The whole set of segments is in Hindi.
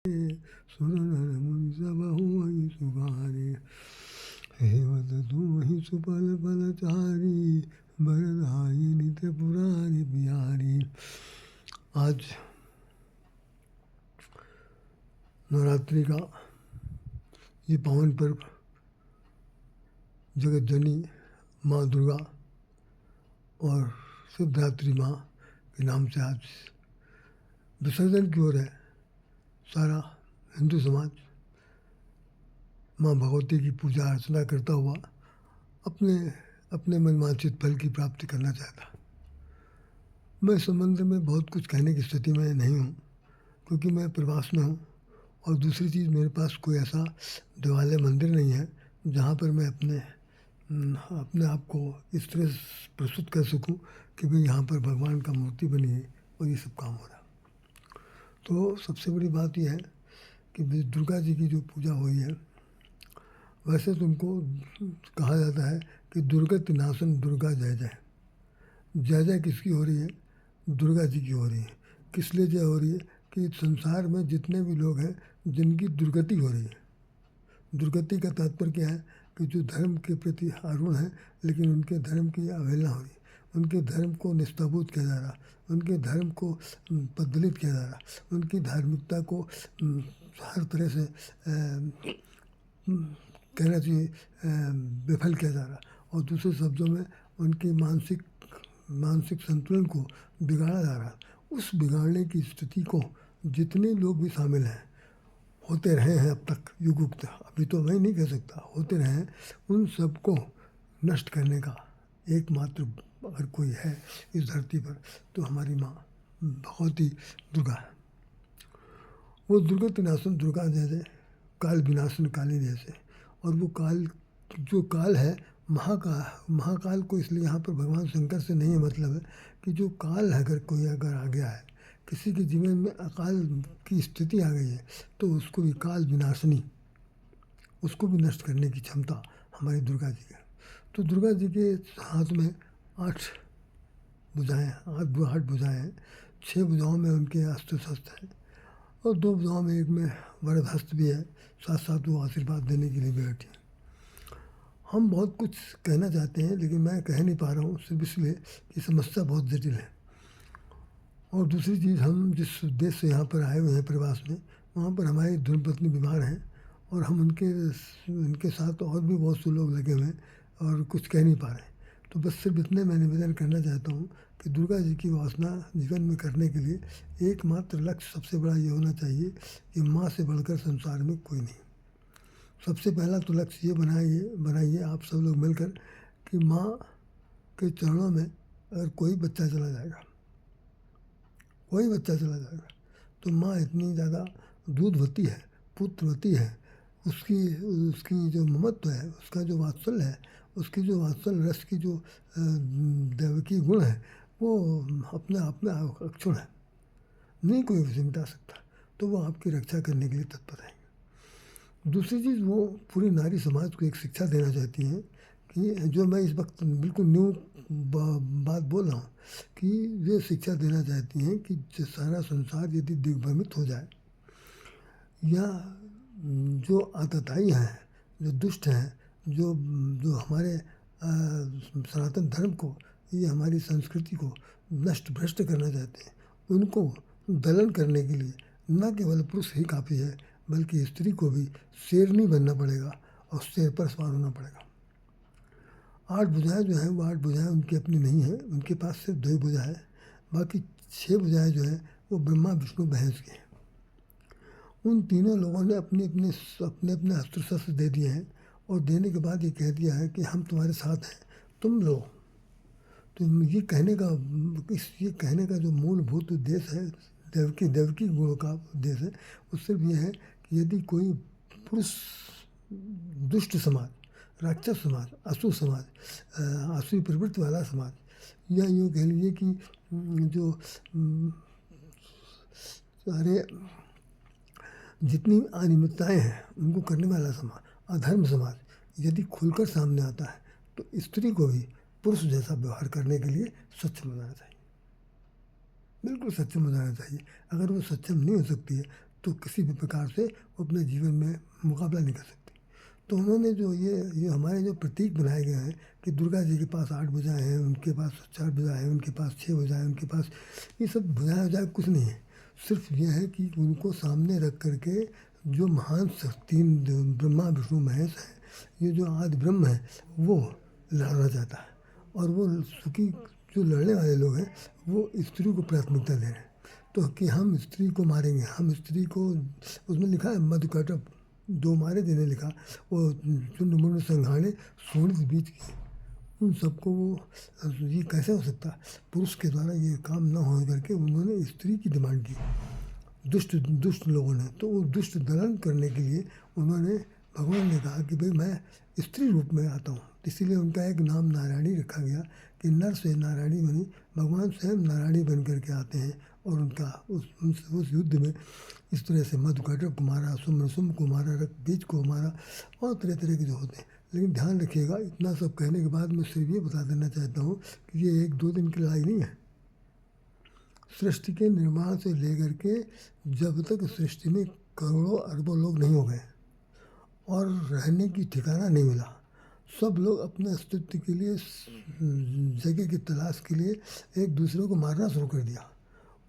सुर नर मुनि सब हुई सुखारे, हेवत तुमहि सुपल पल चारी, बरदाई नित्य पुरारी बिहारी। आज नवरात्रि का ये पावन पर्व जगत जननी माँ दुर्गा और सिद्धिदात्री माँ के नाम से आज विसर्जन की ओर है सारा हिंदू समाज। माँ भगवती की पूजा अर्चना करता हुआ अपने अपने मनवांछित फल की प्राप्ति करना चाहता। मैं इस संबंध में बहुत कुछ कहने की स्थिति में नहीं हूँ, क्योंकि मैं प्रवास में हूँ और दूसरी चीज़ मेरे पास कोई ऐसा देवालय मंदिर नहीं है जहाँ पर मैं अपने आप को इस तरह प्रस्तुत कर सकूं कि भाई यहाँ पर भगवान का मूर्ति बनी है और ये सब काम हो रहा। तो सबसे बड़ी बात यह है कि दुर्गा जी की जो पूजा हुई है, वैसे तो उनको कहा जाता है कि दुर्गति नाशन दुर्गा जय जय। जय जय किसकी हो रही है? दुर्गा जी की हो रही है। किस लिए जय हो रही है? कि संसार में जितने भी लोग हैं जिनकी दुर्गति हो रही है। दुर्गति का तात्पर्य क्या है? कि जो धर्म के प्रति आरूढ़ हैं लेकिन उनके धर्म की अवहेलना हो रही है, उनके धर्म को निष्ठाबूत किया जा रहा, उनके धर्म को पददलित किया जा रहा, उनकी धार्मिकता को हर तरह से कहना चाहिए विफल किया जा रहा, और दूसरे शब्दों में उनके मानसिक संतुलन को बिगाड़ा जा रहा। उस बिगाड़ने की स्थिति को जितने लोग भी शामिल हैं, होते रहे हैं अब तक युग तक, अभी तो मैं नहीं कह सकता, होते रहे हैं, उन सबको नष्ट करने का एकमात्र अगर कोई है इस धरती पर तो हमारी माँ भगवती दुर्गा है। वो दुर्गति नाशन दुर्गा जैसे, काल विनाशन काली जैसे। और वो काल जो काल है महाकाल को इसलिए यहाँ पर भगवान शंकर से नहीं है मतलब है कि जो काल है अगर आ गया है, किसी के जीवन में अकाल की स्थिति आ गई है तो उसको भी काल विनाशनी, उसको भी नष्ट करने की क्षमता हमारी दुर्गा जी है। तो दुर्गा जी के हाथ में 8 भुजाएँ हैं। 6 भुजाओं में उनके अस्त्र शस्त्र हैं और 2 भुजाओं में एक में वरद हस्त भी है, साथ साथ वो आशीर्वाद देने के लिए बैठी है। हम बहुत कुछ कहना चाहते हैं लेकिन मैं कह नहीं पा रहा हूँ, सिर्फ इसलिए कि समस्या बहुत जटिल है। और दूसरी चीज़, हम जिस देश से यहाँ पर आए हुए हैं प्रवास में, वहाँ पर हमारी धर्मपत्नी बीमार हैं और हम उनके साथ और भी बहुत से लोग लगे हुए हैं और कुछ कह नहीं पा रहे हैं। तो बस सिर्फ इतने मैं निवेदन करना चाहता हूँ कि दुर्गा जी की उपासना जीवन में करने के लिए एकमात्र लक्ष्य सबसे बड़ा ये होना चाहिए कि माँ से बढ़कर संसार में कोई नहीं। सबसे पहला तो लक्ष्य ये बनाइए आप सब लोग मिलकर कि माँ के चरणों में अगर कोई बच्चा चला जाएगा तो माँ इतनी ज़्यादा दूधवती है, पुत्रवती है, उसकी जो ममत्व है, उसका जो वात्सल्य है, उसकी जो वात्सल्य रस की जो दैविकी गुण है, वो अपने आप में अक्षुण है, नहीं कोई उसे मिटा सकता। तो वो आपकी रक्षा करने के लिए तत्पर है। दूसरी चीज़, वो पूरी नारी समाज को एक शिक्षा देना चाहती हैं कि जो मैं इस वक्त बिल्कुल न्यू बात बोल रहा हूँ कि ये शिक्षा देना चाहती हैं कि सारा संसार यदि दिग्भ्रमित हो जाए या जो आतताई हैं, जो दुष्ट हैं, जो हमारे सनातन धर्म को, ये हमारी संस्कृति को नष्ट भ्रष्ट करना चाहते हैं, उनको दलन करने के लिए न केवल पुरुष ही काफ़ी है बल्कि स्त्री को भी शेरनी बनना पड़ेगा और शेर पर सवार होना पड़ेगा। 8 भुजाएँ जो हैं वो 8 भुजाएँ उनकी अपनी नहीं हैं, उनके पास सिर्फ 2 ही भुजा है, बाकी 6 भुजाएँ जो हैं वो ब्रह्मा विष्णु महेश की हैं। उन तीनों लोगों ने अपने अपने अस्त्र शस्त्र दे दिए हैं और देने के बाद ये कह दिया है कि हम तुम्हारे साथ हैं, तुम लो। तो ये कहने का जो मूलभूत उद्देश्य है, देवकी गुणों का उद्देश्य है, वो सिर्फ ये है कि यदि कोई पुरुष दुष्ट समाज, राक्षस समाज, असुर समाज, आसुरी प्रवृत्ति वाला समाज, या यूँ कह लीजिए कि जो सारे जितनी अनियमितताएँ हैं उनको करने वाला समाज, अधर्म समाज यदि खुलकर सामने आता है तो स्त्री को भी पुरुष जैसा व्यवहार करने के लिए सक्षम हो जाना चाहिए, बिल्कुल सक्षम हो जाना चाहिए। अगर वो सक्षम नहीं हो सकती है तो किसी भी प्रकार से वो अपने जीवन में मुकाबला नहीं कर सकती। तो उन्होंने जो ये हमारे जो प्रतीक बनाए गए हैं कि दुर्गा जी के पास 8 भुजाएँ हैं, उनके पास 4 भुजाएँ हैं, उनके पास 6 भुजाएँ हैं, उनके पास ये सब भुजाएँ कुछ नहीं है। सिर्फ ये है कि उनको सामने रख करके जो महान तीन ब्रह्मा विष्णु महेश हैं, ये जो आदि ब्रह्म है वो लड़ना चाहता है। और वो सुखी जो लड़ने वाले लोग हैं वो स्त्री को प्राथमिकता दे रहे हैं। तो कि हम स्त्री को मारेंगे, हम स्त्री को, उसमें लिखा है मधुकटक 2 मारे जिन्हें लिखा, वो चुंड मुंड संघाने सोनित बीच की, उन सबको वो ये कैसे हो सकता है? पुरुष के द्वारा ये काम न हो करके उन्होंने स्त्री की डिमांड की, दुष्ट लोगों ने। तो वो दुष्ट दलन करने के लिए उन्होंने, भगवान ने कहा कि भाई मैं स्त्री रूप में आता हूँ, इसीलिए उनका एक नाम नारायणी रखा गया कि नर से नारायणी बनी, भगवान स्वयं नारायणी बन करके आते हैं। और उनका उस युद्ध में इस तरह से मधुकटक को मारा, सुम्र को मारा, रक्त बीज को मारा, और तरह तरह के जो होते हैं। लेकिन ध्यान रखिएगा, इतना सब कहने के बाद मैं सिर्फ ये बता देना चाहता हूँ कि ये 1-2 दिन की लड़ाई नहीं है। सृष्टि के निर्माण से लेकर के जब तक सृष्टि में करोड़ों अरबों लोग नहीं हो गए और रहने की ठिकाना नहीं मिला, सब लोग अपने अस्तित्व के लिए, जगह की तलाश के लिए एक दूसरे को मारना शुरू कर दिया।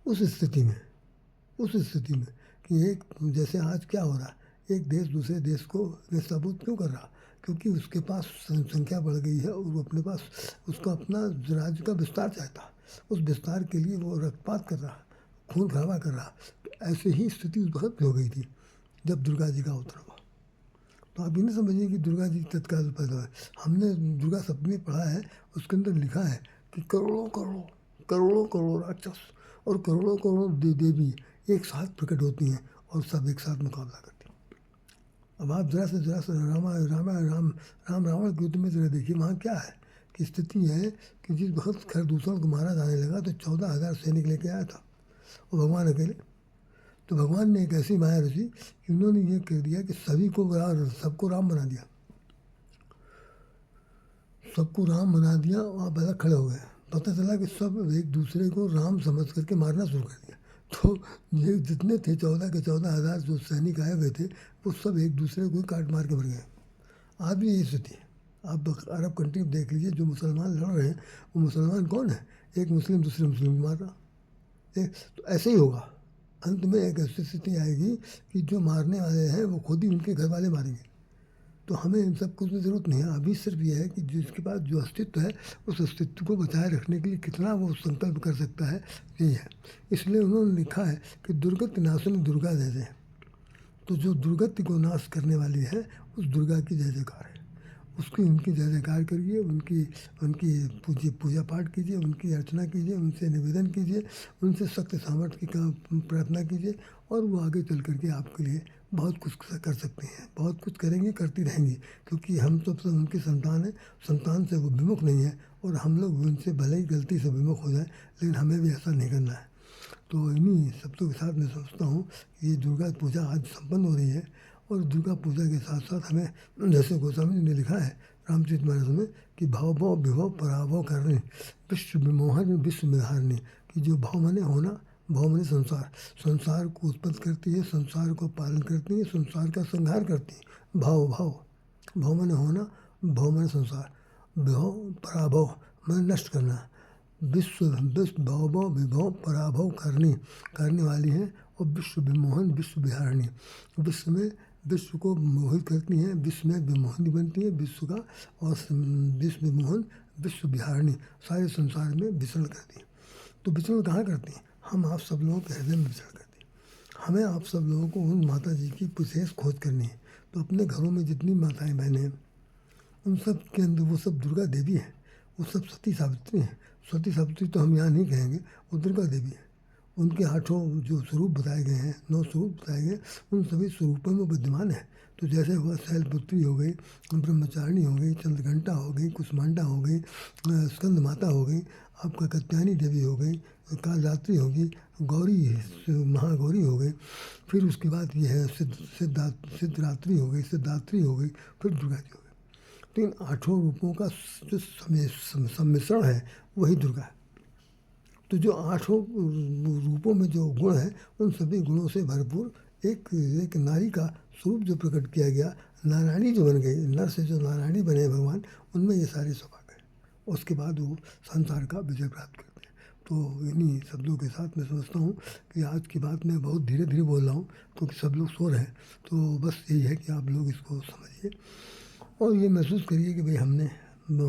उस स्थिति में कि एक, जैसे आज क्या हो रहा है, एक देश दूसरे देश को नेस्तनाबूद क्यों कर रहा? क्योंकि उसके पास संख्या बढ़ गई है और वो अपने पास उसका अपना राज्य का विस्तार चाहता। उस विस्तार के लिए वो रक्तपात कर रहा, खून खराबा कर रहा। ऐसे ही स्थिति उस वक्त हो गई थी जब दुर्गा जी का अवतरण हुआ। तो आप ये नहीं समझिए कि दुर्गा जी तत्काल पैदा हुए। हमने दुर्गा सप्तमी पढ़ा है, उसके अंदर लिखा है कि करोड़ों राक्षस और करोड़ों देवी एक साथ प्रकट होती हैं और सब एक साथ मुकाबला करती हैं। अब आप जरा से राम रावण के युद्ध में जरा देखिए, वहाँ क्या है कि स्थिति है कि जिस वक्त खरदूषण को मारा जाने लगा तो 14,000 सैनिक लेके आया था और भगवान अकेले। तो भगवान ने एक ऐसी माया रची कि उन्होंने ये कह दिया कि सबको राम बना दिया, और आप अलग खड़े हो गए। पता चला कि सब एक दूसरे को राम समझ करके मारना शुरू कर दिया। तो ये जितने थे 14 के 14,000 जो सैनिक आए हुए थे, वो सब एक दूसरे को काट मार के मर गए। आज भी यही स्थिति है। आप अरब कंट्री में देख लीजिए, जो मुसलमान लड़ रहे हैं वो मुसलमान कौन है? एक मुस्लिम दूसरे मुस्लिम को मार रहा। तो ऐसे ही होगा, अंत में एक ऐसी स्थिति आएगी कि जो मारने वाले हैं वो खुद ही उनके घर वाले मारेंगे। तो हमें इन सब कुछ की ज़रूरत नहीं है। अभी सिर्फ ये है कि जिसके पास जो अस्तित्व है उस अस्तित्व को बचाए रखने के लिए कितना वो संकल्प कर सकता है, यही है। इसलिए उन्होंने लिखा है कि दुर्गति नाशनी दुर्गा जय जय। तो जो दुर्गति को नाश करने वाली है उस दुर्गा की जय जयकार है, उनकी जय जयकार करिए, उनकी पूजा पाठ कीजिए, उनकी अर्चना कीजिए, उनसे निवेदन कीजिए, उनसे शक्ति सामर्थ्य की प्रार्थना कीजिए, और वो आगे चल करके आपके लिए बहुत कुछ कर सकते हैं, बहुत कुछ करेंगे, करती रहेंगी। क्योंकि हम सब उनकी संतान है, संतान से वो विमुख नहीं है, और हम लोग उनसे भले ही गलती से विमुख हो जाए, लेकिन हमें भी ऐसा नहीं करना है। तो इन्हीं शब्दों के साथ मैं सोचता हूँ कि ये दुर्गा पूजा आज संपन्न हो रही है, और दुर्गा पूजा के साथ साथ हमें, जैसे गोस्वामी ने लिखा है रामचरितमानस में, कि भाव विभव पराभव करने, विश्व विमोहन विश्व विधारणी, कि जो भाव माने होना, भाव माने संसार को उत्पन्न करती है, संसार को पालन करती है, संसार का संहार करती है। भाव माने होना, भाव माने संसार, विभव पराभव माने नष्ट करना, विश्व भाव विभव पराभव करने वाली है, और विश्व विमोहन विश्व विहारणी, विश्व को मोहित करती हैं, विश्व में विमोहनी बनती है विश्व का, और विश्व विमोहन विश्व विहारणी, सारे संसार में विचरण करती हैं। तो विचरण कहाँ करती हैं? हम आप सब लोगों के हृदय में विचरण करती हैं। हमें आप सब लोगों को उन माता जी की विशेष खोज करनी है। तो अपने घरों में जितनी माताएं बहनें हैं, उन सब के अंदर वो सब दुर्गा देवी हैं, वो सब सती सावित्री हैं। सती सावित्री तो हम यहाँ नहीं कहेंगे, वो दुर्गा देवी है। उनके 8 जो स्वरूप बताए गए हैं, 9 स्वरूप बताए गए, उन सभी स्वरूपों में विद्यमान है। तो जैसे हुआ शैलपुत्री हो गई, ब्रह्मचारिणी हो गई, चंद्रघंटा हो गई, कुष्मांडा हो गई, स्कंद माता हो गई, आपका कात्यायनी देवी हो गई, कालरात्रि होगी, गौरी महागौरी हो गई, फिर उसके बाद ये है सिद्धरात्रि हो गई, सिद्धात्री हो गई, फिर दुर्गा जी हो गई। तो इन 8 रूपों का जो सम्मिश्रण है वही दुर्गा है। तो जो 8 रूपों में जो गुण है, उन सभी गुणों से भरपूर एक एक नारी का स्वरूप जो प्रकट किया गया, नारायणी जो बन गई, नर से जो नारायणी बने भगवान, उनमें ये सारे सब आ गए। उसके बाद वो संसार का विजय प्राप्त करते हैं। तो इन्हीं शब्दों के साथ मैं समझता हूँ कि आज की बात मैं बहुत धीरे धीरे बोल रहा हूँ क्योंकि सब लोग सो रहे हैं। तो बस यही है कि आप लोग इसको समझिए और ये महसूस करिए कि भाई हमने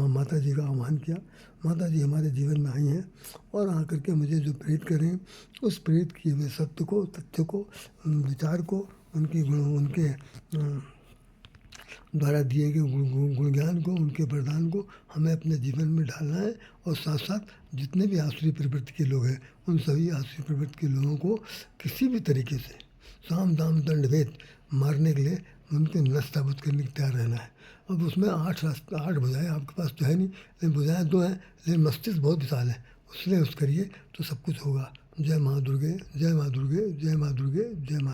माता जी का आह्वान किया, माता जी हमारे जीवन में आई हैं और आकर के मुझे जो प्रेरित करें, उस प्रेरित किए हुए सत्य को, तथ्य को, विचार को, उनके द्वारा दिए गए गुण ज्ञान को, उनके वरदान को हमें अपने जीवन में डालना है। और साथ साथ जितने भी आसुरी प्रवृत्ति के लोग हैं, उन सभी आसुरी प्रवृत्ति के लोगों को किसी भी तरीके से साम दाम दंड भेद मारने के लिए उनके नष्ट नाबूद करने के तैयार रहना है। अब उसमें 8 भुजाएँ आपके पास तो है नहीं, लेकिन भुजाएँ 2 हैं, लेकिन मस्तिष्क बहुत विशाल है। उसमें उस करिए तो सब कुछ होगा। जय माँ दुर्गे, जय माँ दुर्गे, जय माँ दुर्गे, जय माँ।